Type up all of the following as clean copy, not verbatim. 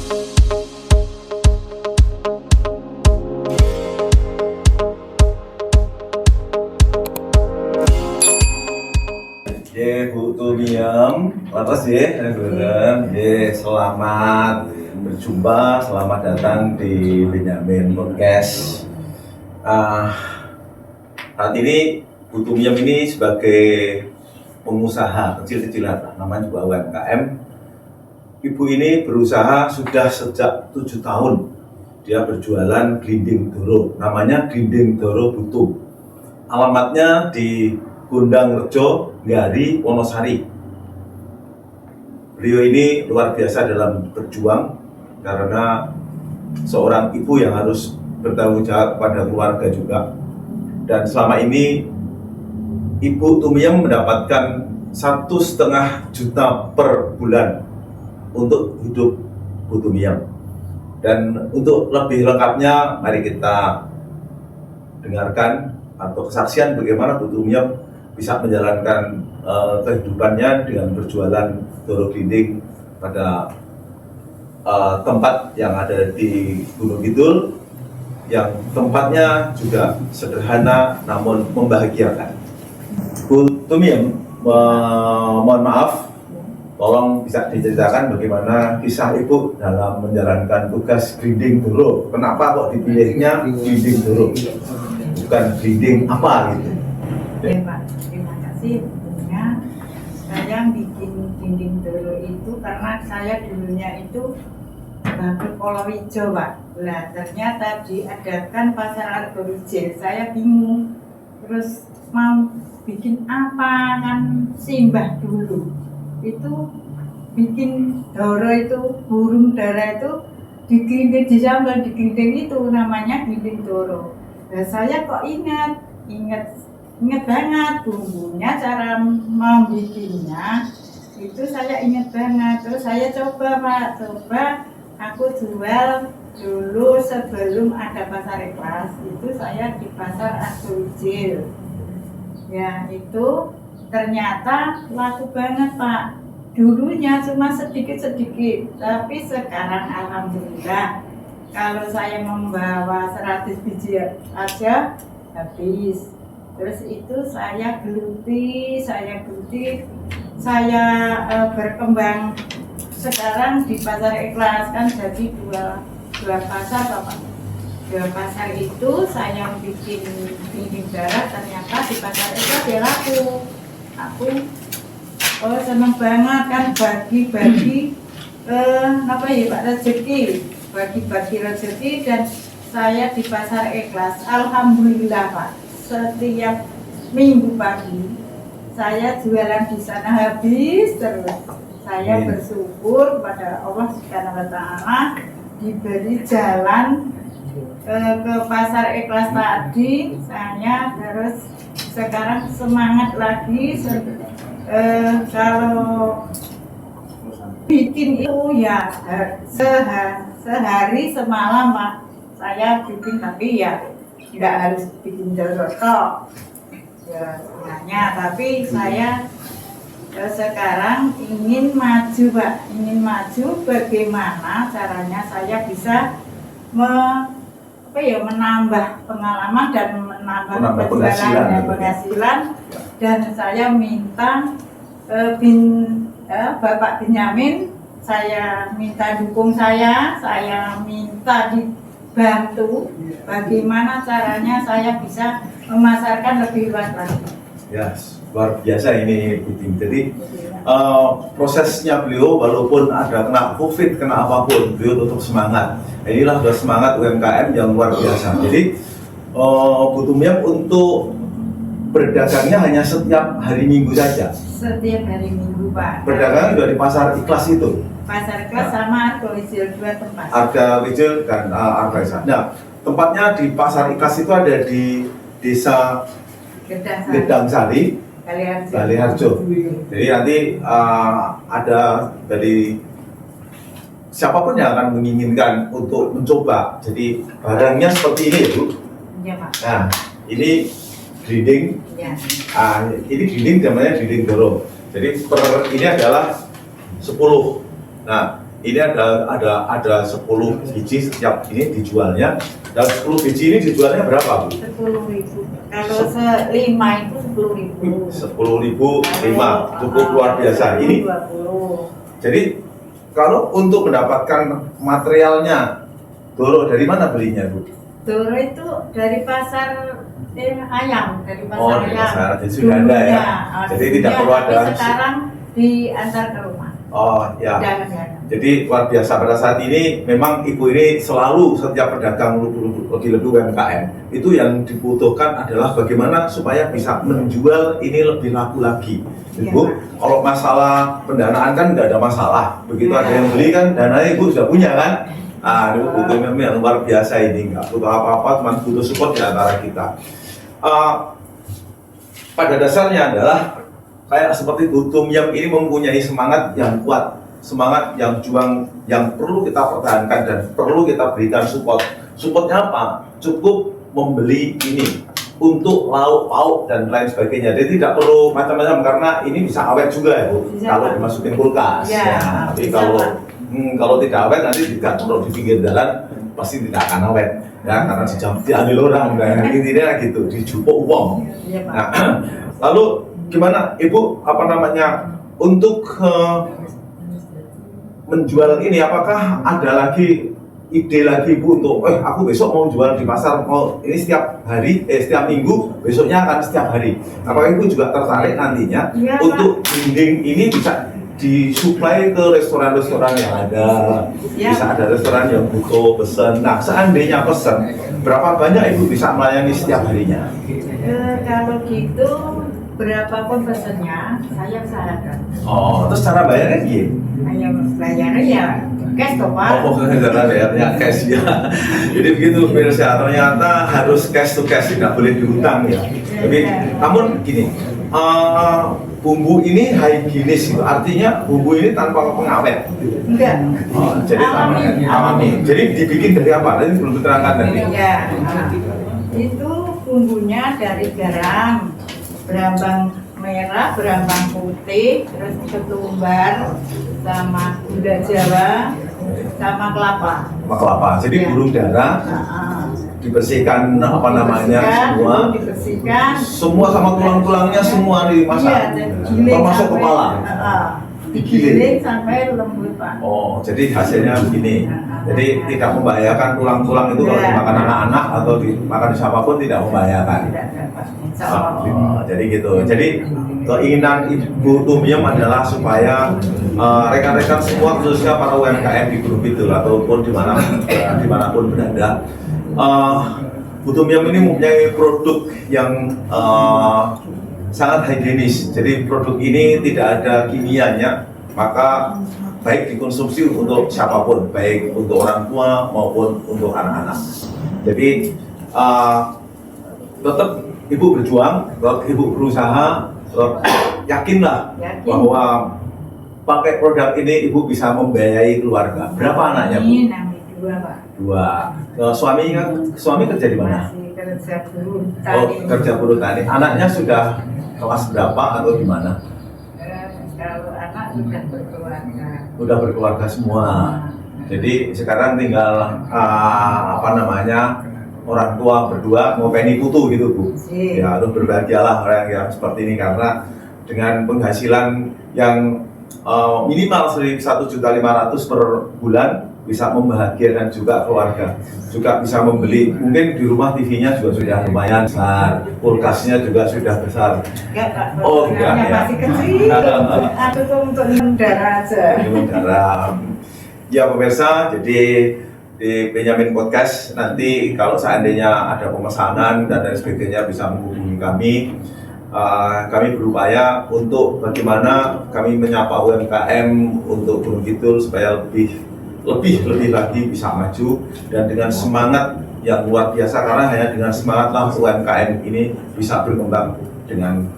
Bu Tumiam, laras selamat berjumpa, selamat datang di Benyamin Podcast. Saat ini Bu Tumiam ini sebagai pengusaha kecil-kecilan, namanya juga UMKM. Ibu ini berusaha sudah sejak 7 tahun. Dia berjualan glinding doro, namanya glinding doro butuh. Alamatnya di Gondang Rejo, Gari, Wonosari. Beliau ini luar biasa dalam berjuang karena seorang ibu yang harus bertanggung jawab pada keluarga juga. Dan selama ini Ibu Tumiam mendapatkan 1,5 juta per bulan untuk hidup Bu Tumiam. Dan untuk lebih lengkapnya, mari kita dengarkan atau kesaksian bagaimana Bu Tumiam bisa menjalankan kehidupannya dengan berjualan doro glinding pada tempat yang ada di Gunung Kidul, yang tempatnya juga sederhana namun membahagiakan. Bu Tumiam, mohon maaf, tolong bisa diceritakan bagaimana kisah Ibu dalam menjalankan tugas glinding doro. Kenapa kok dipilihnya glinding doro, bukan glinding apa gitu? Ya Pak, terima kasih. Tentunya saya bikin glinding doro itu karena saya dulunya itu Bangkit Polowijo Pak. Nah ternyata diadakan pasar Argowijil, saya bingung. Terus mau bikin apa, kan simbah dulu itu bikin doro itu, burung dara itu diglinding, disambal diglinding, itu namanya glinding doro. Nah saya kok ingat banget bumbunya, cara membikinnya itu saya ingat banget. Terus saya coba Pak, aku jual dulu sebelum ada pasar ikhlas. Itu saya di pasar Argowijil. Ya itu ternyata laku banget Pak. Dulunya cuma sedikit-sedikit, tapi sekarang alhamdulillah kalau saya membawa 100 biji aja habis. Terus itu saya geluti, saya berkembang sekarang di pasar ikhlas, kan jadi dua pasar Bapak. Dua pasar itu saya bikin glinding darah, ternyata di pasar ikhlas dia laku. Aku seneng banget kan bagi-bagi apa ya Pak, rezeki, bagi-bagi rezeki. Dan saya di pasar ikhlas alhamdulillah Pak, setiap minggu pagi saya jualan di sana habis terus. Saya bersyukur kepada Allah Subhanahu wa Ta'ala diberi jalan ke pasar ikhlas tadi. Saya terus sekarang semangat lagi. Kalau bikin itu ya sehari semalam Pak, saya bikin, tapi ya nggak harus bikin doro ya sebenarnya, tapi saya sekarang ingin maju Pak, bagaimana caranya saya bisa menambah pengalaman dan menambah penghasilan. Dan saya minta Bapak Benyamin, saya minta dukung, saya minta dibantu bagaimana caranya saya bisa memasarkan lebih luas lagi. Yes, luar biasa ini Bu Tim. Jadi prosesnya beliau walaupun ada kena COVID, kena apapun, beliau tetap semangat. Inilah udah semangat UMKM yang luar biasa. Jadi Bu Tumiam untuk berdagangnya hanya setiap hari Minggu saja. Setiap hari Minggu Pak. Berdagang juga di pasar ikhlas itu. Pasar ikhlas sama Argowijil, 2 tempat. Argowijil dan Argowijil. Nah, tempatnya di pasar ikhlas itu ada di Desa Gedangsari, Baliharjo. Jadi nanti ada dari siapapun yang akan menginginkan untuk mencoba. Jadi barangnya seperti ini ya Bu. Iya Pak. Nah, ini glinding. Ya. Ini glinding namanya glinding doro. Jadi ini adalah 10. Nah, ini ada 10 biji setiap ini dijualnya, dan 10 biji ini dijualnya berapa, Bu? 10.000. Kalau selima itu 10.000. 10.000 5, cukup luar biasa. Ini 20. jadi kalau untuk mendapatkan materialnya, Doro dari mana belinya, Bu? Doro itu dari pasar ayam, dari pasar Oh, dari ayam. pasar, jadi sudah ada ya? Dulunya, Jadi dulunya, tidak perlu tapi ada- sekarang diantar ke rumah. Oh ya. Jangan. Jadi luar biasa pada saat ini memang ibu ini selalu setiap pedagang lebih-lebih UMKM itu yang dibutuhkan adalah bagaimana supaya bisa menjual ini lebih laku lagi. Iya, Ibu, Pak. kalau masalah pendanaan kan nggak ada masalah. Begitu Iya. ada yang beli kan dananya ibu sudah punya kan. Ah, ibu butuh yang luar biasa ini, nggak butuh apa-apa, cuma butuh support di antara kita. Pada dasarnya adalah kayak seperti Tom Yum ini mempunyai semangat yang kuat, semangat yang juang, yang perlu kita pertahankan dan perlu kita berikan support. Supportnya apa? Cukup membeli ini untuk lauk pauk dan lain sebagainya. Jadi tidak perlu macam-macam karena ini bisa awet juga ya, Bu. Bisa, Kalau Pak. dimasukin kulkas. Ya, Tapi bisa, kalau Pak. kalau tidak awet nanti tidak perlu di pinggir jalan pasti tidak akan awet. Ya, karena diambil orang, nah, intinya gitu, dijupuk uang. Iya, Pak. Nah, lalu gimana Ibu untuk menjual ini? Apakah ada lagi ide lagi Ibu untuk aku besok mau jual di pasar, mau ini setiap hari, setiap minggu, besoknya akan setiap hari. Apakah Ibu juga tertarik nantinya Iya, untuk dinding ini bisa disuplai ke restoran-restoran yang ada? Ya. Bisa ada restoran yang butuh pesan. Nah, seandainya pesan, berapa banyak Ibu bisa melayani setiap harinya? Kalau gitu berapapun pesannya saya usahakan. Oh, terus cara bayarnya gimana? Hanya bayarnya ya cash toh, Pak. Oh, cara bayarnya cash ya. Jadi begitu pemirsa, ternyata harus cash to cash, tidak boleh dihutang ya. Tapi namun gini, bumbu ini higienis itu artinya bumbu ini tanpa pengawet. Enggak. Oh, jadi alami. Jadi dibikin dari apa? Tadi belum diterangkan tadi. Ya, itu bumbunya dari garam, berambang merah, berambang putih, terus ketumbar, sama gula Jawa, sama kelapa. Sama kelapa. Jadi Ya. burung dara dibersihkan apa namanya semua. Dibersihkan. Semua sama tulang-tulangnya semua dimasak. Iya, dan giling Termasuk sampai- kepala. Digiling sampai lembut, Pak. Oh, jadi hasilnya begini. Jadi tidak membahayakan tulang-tulang itu kalau Ya. dimakan anak-anak atau dimakan siapapun tidak membahayakan. Tidak dapat. Insya Allah. Oh, jadi gitu. Jadi keinginan Ibu Tumyum adalah supaya rekan-rekan semua khususnya para UMKM di Gunung Kidul ataupun dimanapun berada, Bu Tumyum ini mempunyai produk yang sangat higienis. Jadi produk ini tidak ada kimianya, maka baik dikonsumsi untuk siapapun, baik untuk orang tua maupun untuk anak-anak. Jadi tetap Ibu berjuang, tetap Ibu berusaha, tetap yakinlah Yakin. bahwa pakai produk ini Ibu bisa membiayai keluarga. Berapa anaknya, Bu? Ini namanya dua, Pak. 2. Suami kerja di mana? Masih kerja buruh Oh, tani. kerja buruh tani. Anaknya sudah kelas berapa atau di mana? Kalau anak sudah berkeluarga. Udah berkeluarga semua. Jadi sekarang tinggal orang tua berdua mau penny putu gitu, Bu. Iya. Ya harus berbahagialah orang yang seperti ini karena dengan penghasilan yang minimal 1.500.000 per bulan bisa membahagiakan juga keluarga, juga bisa membeli, mungkin di rumah TV-nya juga sudah lumayan besar, kulkasnya juga sudah besar. Enggak, Pak. Oh, enggak, Perkeluarganya ya. masih kecil. Aku tuh untuk darah aja. Minum garam. Ya pemirsa, jadi di Benyamin Podcast nanti kalau seandainya ada pemesanan dan lain sebagainya bisa menghubungi kami. Kami berupaya untuk bagaimana kami menyapa UMKM untuk Gunung Kidul supaya lebih lagi bisa maju dan dengan semangat yang luar biasa karena hanya dengan semangatlah UMKM ini bisa berkembang dengan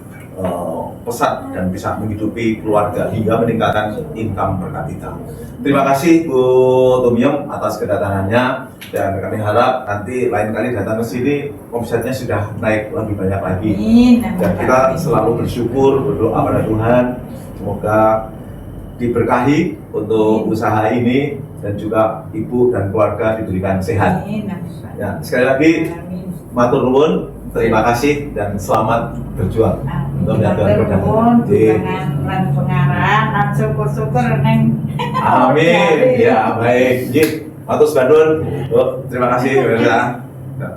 pesat dan bisa menghidupi keluarga hingga meningkatkan income per kapita. Terima kasih Bu Tumyum atas kedatangannya dan kami harap nanti lain kali datang ke sini omsetnya sudah naik lebih banyak lagi. Amin. Dan kita selalu bersyukur, berdoa pada Tuhan semoga diberkahi untuk usaha ini dan juga ibu dan keluarga diberikan sehat. Amin. Ya, sekali lagi Amin. matur nuwun, terima kasih dan selamat berjuang untuk menyatukan Matur perdagangan. nuwun, Oke. jangan lan pengarah, lan syukur-syukur neng. Amin. Ya, baik. Matur nuwun. Terima kasih pemirsa. Ya.